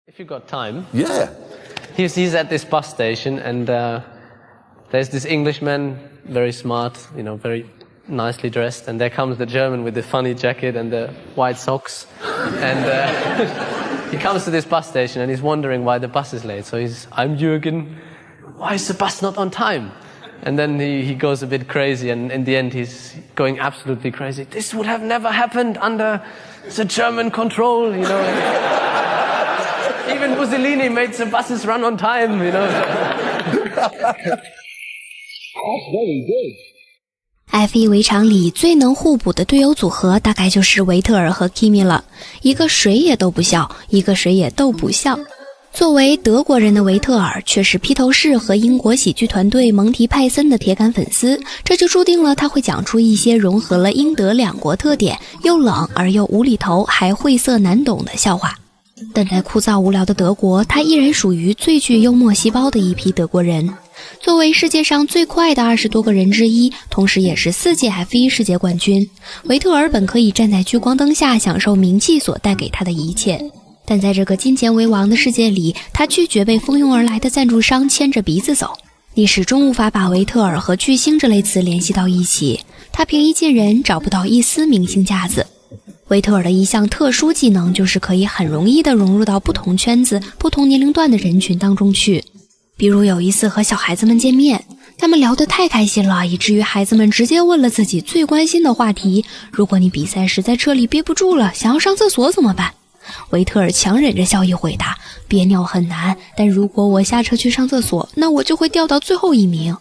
If you got time, Yeah. he's at this bus station, and there's this Englishman, very smart, very nicely dressed, and there comes the German with the funny jacket and the white socks, and he comes to this bus station and he's wondering why the bus is late. So I'm Jürgen, why is the bus not on time? And then he goes a bit crazy, and in the end he's going absolutely crazy. This would have never happened under the German control, Even Mussolini made the buses run on time, F1 围场里最能互补的队友组合大概就是维特尔和 Kimi 了，一个谁也都不笑，一个谁也都不笑。作为德国人的维特尔却是披头士和英国喜剧团队蒙提派森的铁杆粉丝，这就注定了他会讲出一些融合了英德两国特点，又冷而又无厘头还晦涩难懂的笑话。但在枯燥无聊的德国，他依然属于最具幽默细胞的一批德国人。作为世界上最快的20多个人之一，同时也是4届 F1 世界冠军，维特尔本可以站在聚光灯下享受名气所带给他的一切，但在这个金钱为王的世界里，他拒绝被蜂拥而来的赞助商牵着鼻子走。你始终无法把维特尔和巨星这类词联系到一起，他平易近人，找不到一丝明星架子。维特尔的一项特殊技能就是可以很容易地融入到不同圈子、不同年龄段的人群当中去。比如有一次和小孩子们见面，他们聊得太开心了，以至于孩子们直接问了自己最关心的话题：如果你比赛时在车里憋不住了，想要上厕所怎么办？维特尔强忍着笑意回答：憋尿很难，但如果我下车去上厕所，那我就会掉到最后一名。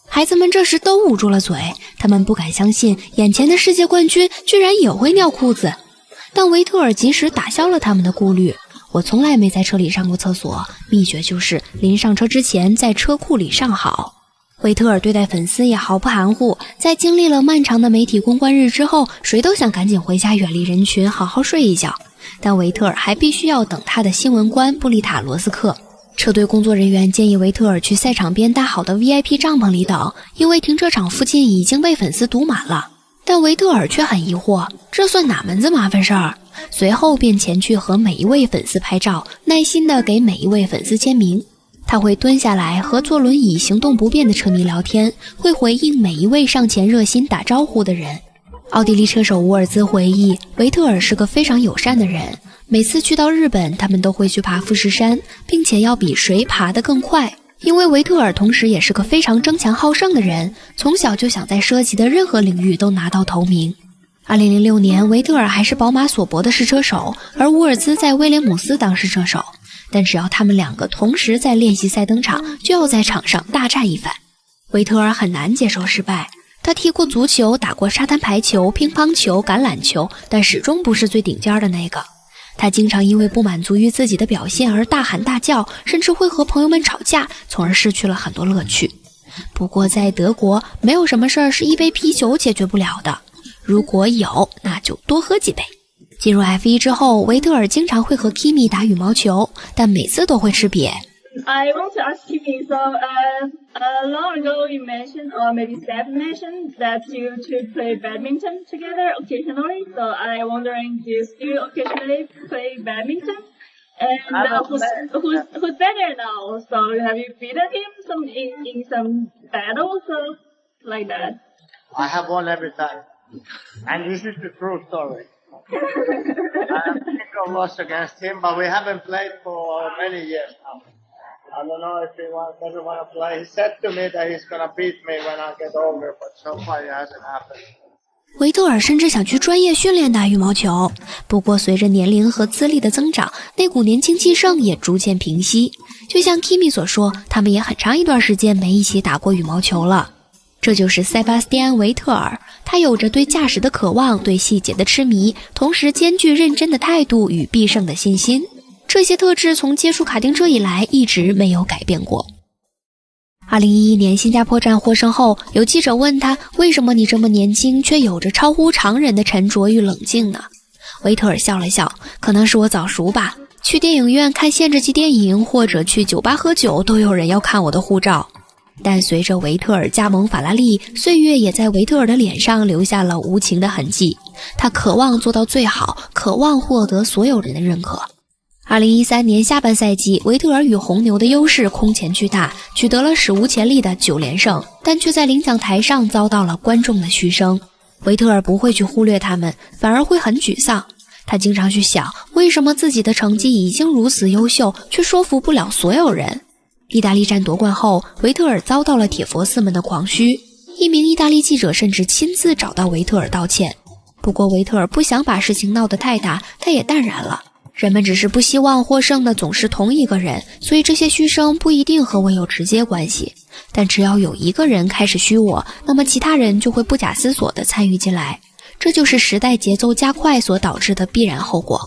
孩子们这时都捂住了嘴，他们不敢相信眼前的世界冠军居然也会尿裤子。但维特尔及时打消了他们的顾虑：我从来没在车里上过厕所，秘诀就是临上车之前在车库里上好。维特尔对待粉丝也毫不含糊，在经历了漫长的媒体公关日之后，谁都想赶紧回家远离人群，好好睡一觉。但维特尔还必须要等他的新闻官布丽塔·罗斯克。车队工作人员建议维特尔去赛场边搭好的 VIP 帐篷里等，因为停车场附近已经被粉丝堵满了。但维特尔却很疑惑，这算哪门子麻烦事儿？随后便前去和每一位粉丝拍照，耐心地给每一位粉丝签名。他会蹲下来和坐轮椅行动不便的车迷聊天，会回应每一位上前热心打招呼的人。奥地利车手沃尔兹回忆，维特尔是个非常友善的人，每次去到日本，他们都会去爬富士山，并且要比谁爬得更快。因为维特尔同时也是个非常争强好胜的人，从小就想在涉及的任何领域都拿到头名。2006年，维特尔还是宝马索伯的试车手，而沃尔兹在威廉姆斯当试车手。但只要他们两个同时在练习赛登场，就要在场上大战一番。维特尔很难接受失败，他踢过足球，打过沙滩排球、乒乓球、橄榄球，但始终不是最顶尖的那个。他经常因为不满足于自己的表现而大喊大叫，甚至会和朋友们吵架，从而失去了很多乐趣。不过在德国，没有什么事儿是一杯啤酒解决不了的，如果有，那就多喝几杯。进入 F1 之后，维特尔经常会和 Kimi 打羽毛球，但每次都会吃瘪。I want to ask Kimi, so long ago you mentioned, or maybe Steph mentioned, that you two play badminton together occasionally. So I'm wondering, do you still occasionally play badminton? And who's better now? So have you beaten him in some battles or like that? I have won every time, and this is the true story. I have lost against him, but we haven't played for many years now. I don't know if he doesn't want to play. He said to me that he's going to beat me when I get older, but so far it hasn't happened. 维特尔甚至想去专业训练打羽毛球，不过随着年龄和资历的增长，那股年轻气盛也逐渐平息。就像 Kimi 所说，他们也很长一段时间没一起打过羽毛球了。这就是塞巴斯蒂安·维特尔，他有着对驾驶的渴望，对细节的痴迷，同时兼具认真的态度与必胜的信心。这些特质从接触卡丁车以来一直没有改变过。2011年新加坡站获胜后，有记者问他，为什么你这么年轻却有着超乎常人的沉着与冷静呢？维特尔笑了笑，可能是我早熟吧，去电影院看限制级电影或者去酒吧喝酒都有人要看我的护照。但随着维特尔加盟法拉利，岁月也在维特尔的脸上留下了无情的痕迹。他渴望做到最好，渴望获得所有人的认可。2013年下半赛季，维特尔与红牛的优势空前巨大，取得了史无前例的9连胜，但却在领奖台上遭到了观众的嘘声。维特尔不会去忽略他们，反而会很沮丧。他经常去想，为什么自己的成绩已经如此优秀，却说服不了所有人。意大利站夺冠后，维特尔遭到了铁佛寺们的狂嘘，一名意大利记者甚至亲自找到维特尔道歉。不过维特尔不想把事情闹得太大，他也淡然了。人们只是不希望获胜的总是同一个人，所以这些嘘声不一定和我有直接关系。但只要有一个人开始嘘我，那么其他人就会不假思索地参与进来，这就是时代节奏加快所导致的必然后果。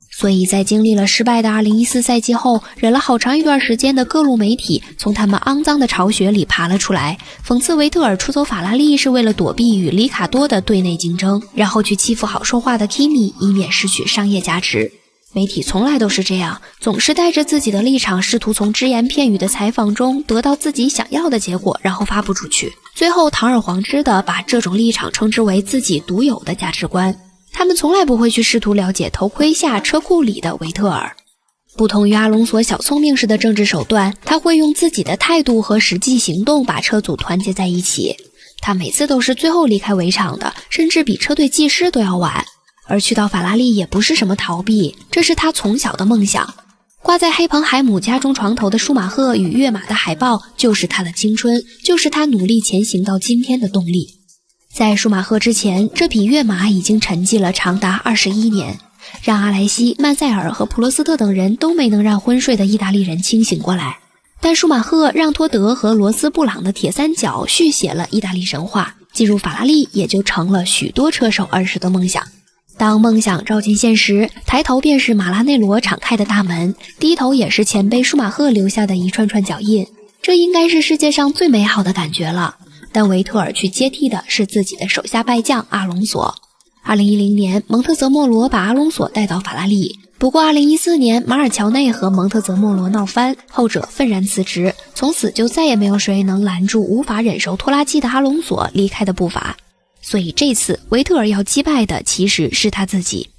所以在经历了失败的2014赛季后，忍了好长一段时间的各路媒体从他们肮脏的巢穴里爬了出来，讽刺维特尔出走法拉利是为了躲避与里卡多的对内竞争，然后去欺负好说话的 Kimi， 以免失去商业价值。媒体从来都是这样，总是带着自己的立场，试图从只言片语的采访中得到自己想要的结果，然后发布出去，最后堂而皇之的把这种立场称之为自己独有的价值观。他们从来不会去试图了解头盔下车库里的维特尔。不同于阿隆索小聪明式的政治手段，他会用自己的态度和实际行动把车组团结在一起。他每次都是最后离开围场的，甚至比车队技师都要晚。而去到法拉利也不是什么逃避，这是他从小的梦想。挂在黑彭海姆家中床头的舒马赫与跃马的海报就是他的青春，就是他努力前行到今天的动力。在舒马赫之前，这匹跃马已经沉寂了长达21年，让阿莱西、曼塞尔和普罗斯特等人都没能让昏睡的意大利人清醒过来。但舒马赫让托德和罗斯布朗的铁三角续写了意大利神话，进入法拉利也就成了许多车手儿时的梦想。当梦想照进现实，抬头便是马拉内罗敞开的大门，低头也是前辈舒马赫留下的一串串脚印，这应该是世界上最美好的感觉了。但维特尔去接替的是自己的手下败将阿隆索。2010年，蒙特泽莫罗把阿隆索带到法拉利，不过2014年，马尔乔内和蒙特泽莫罗闹翻，后者愤然辞职，从此就再也没有谁能拦住无法忍受拖拉机的阿隆索离开的步伐。所以这次维特尔要击败的其实是他自己。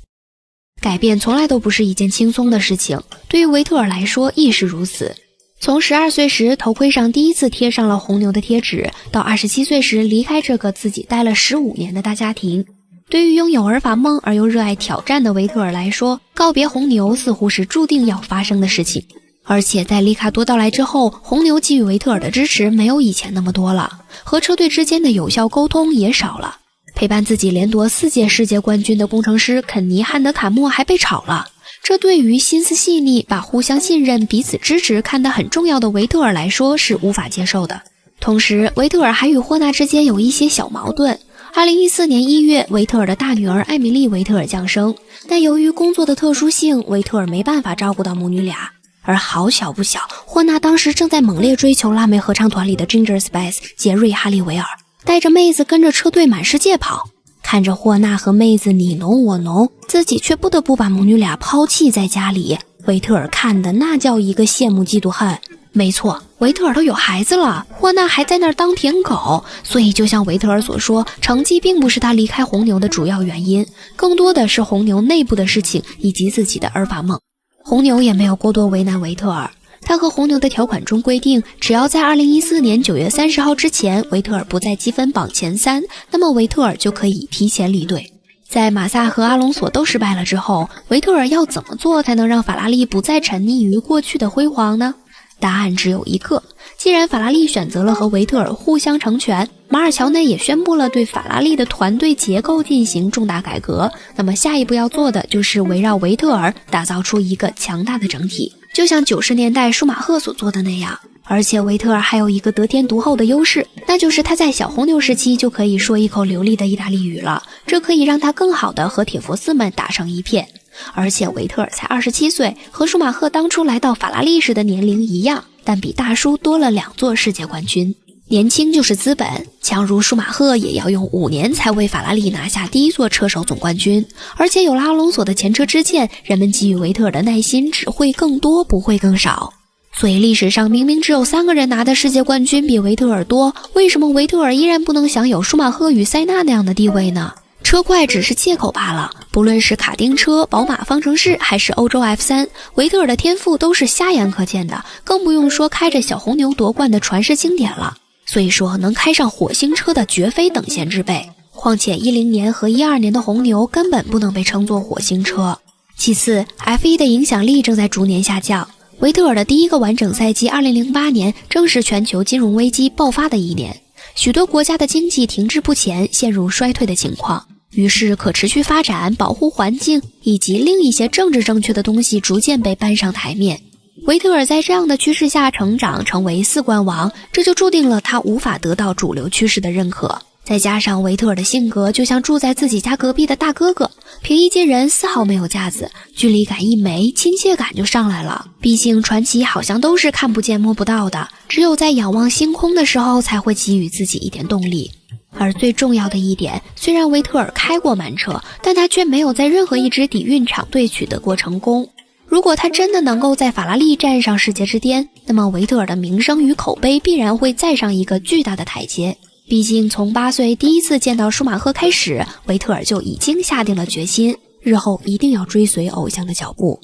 改变从来都不是一件轻松的事情，对于维特尔来说亦是如此。从12岁时头盔上第一次贴上了红牛的贴纸，到27岁时离开这个自己待了15年的大家庭，对于拥有尔法梦而又热爱挑战的维特尔来说，告别红牛似乎是注定要发生的事情。而且在里卡多到来之后，红牛给予维特尔的支持没有以前那么多了，和车队之间的有效沟通也少了。陪伴自己连夺4届世界冠军的工程师肯尼·汉德卡莫还被炒了，这对于心思细腻、把互相信任、彼此支持看得很重要的维特尔来说是无法接受的。同时，维特尔还与霍纳之间有一些小矛盾。2014年1月，维特尔的大女儿艾米丽·维特尔降生，但由于工作的特殊性，维特尔没办法照顾到母女俩。而好小不小，霍纳当时正在猛烈追求辣妹合唱团里的 Ginger Spice 杰瑞·哈利维尔，带着妹子跟着车队满世界跑，看着霍纳和妹子你侬我侬，自己却不得不把母女俩抛弃在家里，维特尔看的那叫一个羡慕嫉妒恨。没错，维特尔都有孩子了，霍纳还在那儿当舔狗，所以就像维特尔所说，成绩并不是他离开红牛的主要原因，更多的是红牛内部的事情以及自己的尔法梦。红牛也没有过多为难维特尔，他和红牛的条款中规定，只要在2014年9月30号之前，维特尔不在积分榜前3，那么维特尔就可以提前离队。在马萨和阿隆索都失败了之后，维特尔要怎么做才能让法拉利不再沉溺于过去的辉煌呢？答案只有一个，既然法拉利选择了和维特尔互相成全，马尔乔内也宣布了对法拉利的团队结构进行重大改革，那么下一步要做的就是围绕维特尔打造出一个强大的整体，就像90年代舒马赫所做的那样。而且维特尔还有一个得天独厚的优势，那就是他在小红牛时期就可以说一口流利的意大利语了，这可以让他更好的和铁佛寺们打成一片。而且维特尔才27岁，和舒马赫当初来到法拉利时的年龄一样，但比大叔多了2座世界冠军。年轻就是资本，强如舒马赫也要用5年才为法拉利拿下第1座车手总冠军。而且有了阿隆索的前车之鉴，人们给予维特尔的耐心只会更多，不会更少。所以历史上明明只有3个人拿的世界冠军比维特尔多，为什么维特尔依然不能享有舒马赫与塞纳那样的地位呢？车快只是借口罢了，不论是卡丁车、宝马方程式还是欧洲 F3， 维特尔的天赋都是瞎眼可见的，更不用说开着小红牛夺冠的传世经典了。所以说能开上火星车的绝非等闲之辈，况且10年和12年的红牛根本不能被称作火星车。其次 F1 的影响力正在逐年下降，维特尔的第一个完整赛季2008年正是全球金融危机爆发的一年，许多国家的经济停滞不前，陷入衰退的情况，于是可持续发展、保护环境以及另一些政治正确的东西逐渐被搬上台面。维特尔在这样的趋势下成长，成为4冠王，这就注定了他无法得到主流趋势的认可。再加上维特尔的性格就像住在自己家隔壁的大哥哥，平易近人，丝毫没有架子，距离感一没，亲切感就上来了。毕竟传奇好像都是看不见摸不到的，只有在仰望星空的时候才会给予自己一点动力。而最重要的一点，虽然维特尔开过慢车，但他却没有在任何一支底蕴场队取得过成功。如果他真的能够在法拉利站上世界之巅，那么维特尔的名声与口碑必然会再上一个巨大的台阶。毕竟从8岁第一次见到舒马赫开始，维特尔就已经下定了决心，日后一定要追随偶像的脚步。